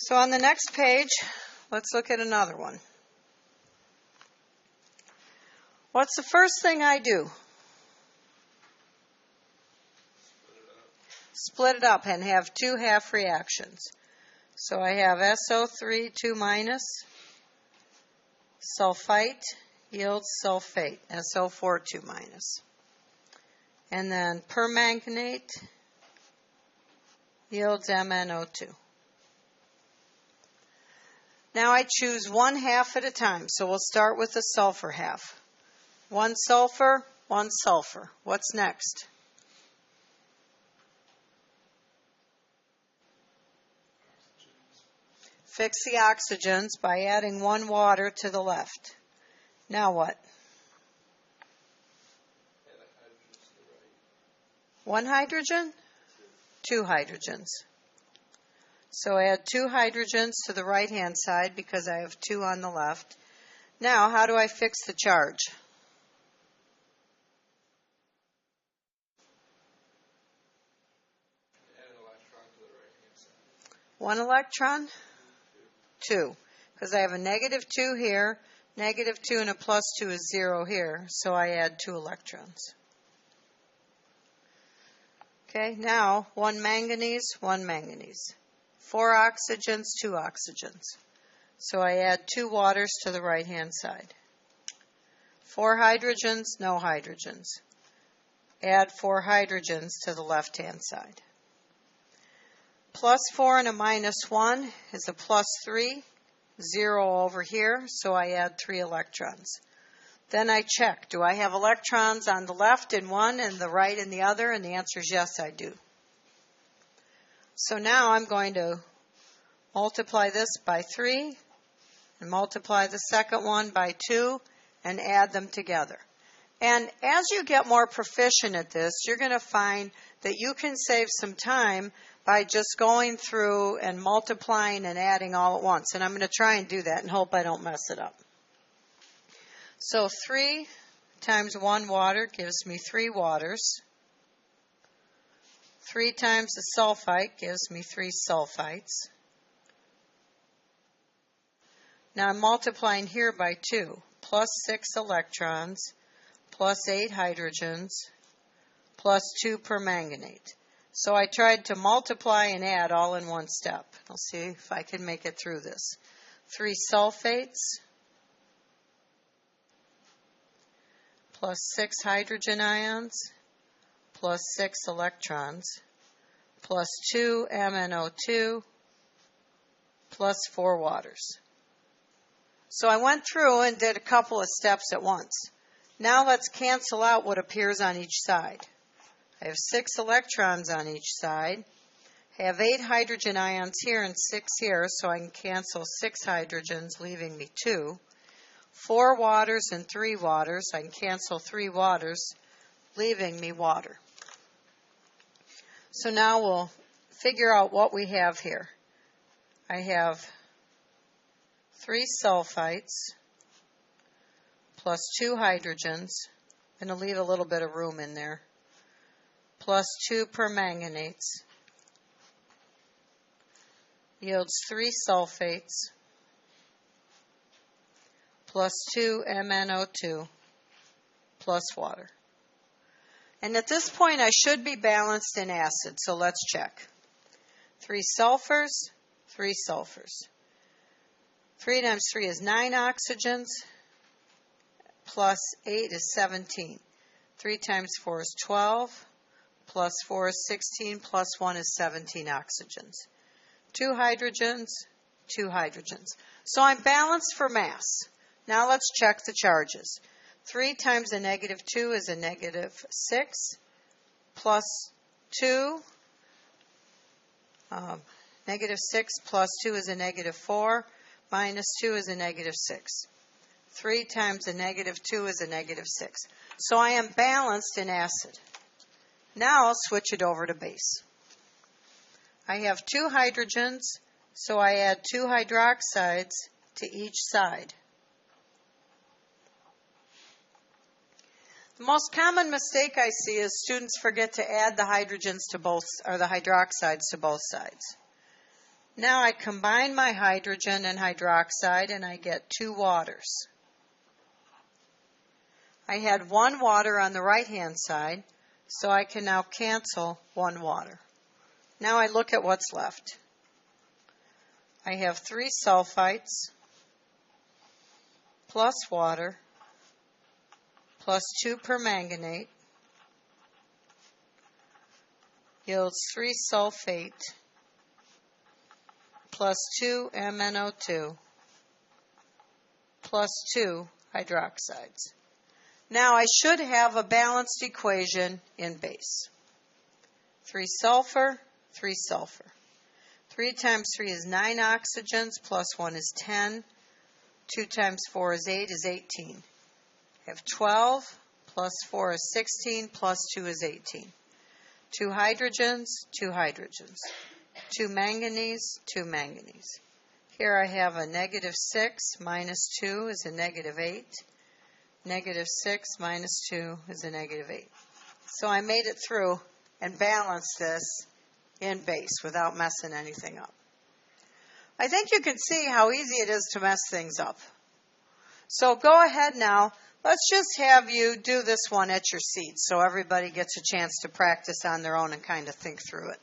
So on the next page, let's look at another one. What's the first thing I do? Split it up and have two half reactions. So I have SO3 2 minus, sulfite yields sulfate, SO4 2 minus. And then permanganate yields MnO2. Now I choose one half at a time, so we'll start with the sulfur half. One sulfur, one sulfur. What's next? Fix the oxygens by adding one water to the left. Now what? One hydrogen? Two hydrogens. So add two hydrogens to the right-hand side because I have two on the left. Now, how do I fix the charge? Add an electron to the right-hand side. One electron? Two. Because I have a -2 here, -2 and a +2 is 0 here, so I add two electrons. Okay, now one manganese, one manganese. Four oxygens, two oxygens. So I add two waters to the right-hand side. Four hydrogens, no hydrogens. Add four hydrogens to the left-hand side. +4 and a -1 is a +3, 0 over here, so I add three electrons. Then I check, do I have electrons on the left in one and the right in the other? And the answer is yes, I do. So now I'm going to multiply this by 3 and multiply the second one by 2 and add them together. And as you get more proficient at this, you're going to find that you can save some time by just going through and multiplying and adding all at once. And I'm going to try and do that and hope I don't mess it up. So 3 times 1 water gives me 3 waters. 3 times the sulfite gives me 3 sulfites. Now I'm multiplying here by 2, plus 6 electrons, plus 8 hydrogens, plus 2 permanganate. So I tried to multiply and add all in one step. I'll see if I can make it through this. 3 sulfates, plus 6 hydrogen ions, plus 6 electrons, plus 2 MnO2, plus 4 waters. So I went through and did a couple of steps at once. Now let's cancel out what appears on each side. I have 6 electrons on each side. I have 8 hydrogen ions here and 6 here, so I can cancel 6 hydrogens, leaving me 2. 4 waters and 3 waters. I can cancel 3 waters, leaving me water. So now we'll figure out what we have here. I have 3 sulfites plus 2 hydrogens. I'm going to leave a little bit of room in there. Plus 2 permanganates yields 3 sulfates plus 2 MnO2 plus water. And at this point I should be balanced in acid, so let's check. 3 sulfurs, 3 sulfurs. 3 times 3 is 9 oxygens, plus 8 is 17. 3 times 4 is 12, plus 4 is 16, plus 1 is 17 oxygens. 2 hydrogens, 2 hydrogens. So I'm balanced for mass. Now let's check the charges. 3 times a -2 is a -6, plus 2, -6 plus 2 is a -4, minus 2 is a -6. 3 times a -2 is a -6. So I am balanced in acid. Now I'll switch it over to base. I have 2 hydrogens, so I add 2 hydroxides to each side. The most common mistake I see is students forget to add the hydrogens to both, or the hydroxides to both sides. Now I combine my hydrogen and hydroxide and I get 2 waters. I had 1 water on the right-hand side, so I can now cancel 1 water. Now I look at what's left. I have 3 sulfites plus water plus 2 permanganate yields 3 sulfate plus 2 MnO2 plus 2 hydroxides. Now I should have a balanced equation in base. 3 sulfur, 3 sulfur. 3 times 3 is 9 oxygens, plus 1 is 10. 2 times 4 is 8 is 18. I have 12, plus 4 is 16, plus 2 is 18. 2 hydrogens, 2 hydrogens. 2 manganese, 2 manganese. Here I have a negative 6 minus 2 is a negative 8. Negative 6 minus 2 is a negative 8. So I made it through and balanced this in base without messing anything up. I think you can see how easy it is to mess things up. So go ahead now. Let's just have you do this one at your seat so everybody gets a chance to practice on their own and kind of think through it.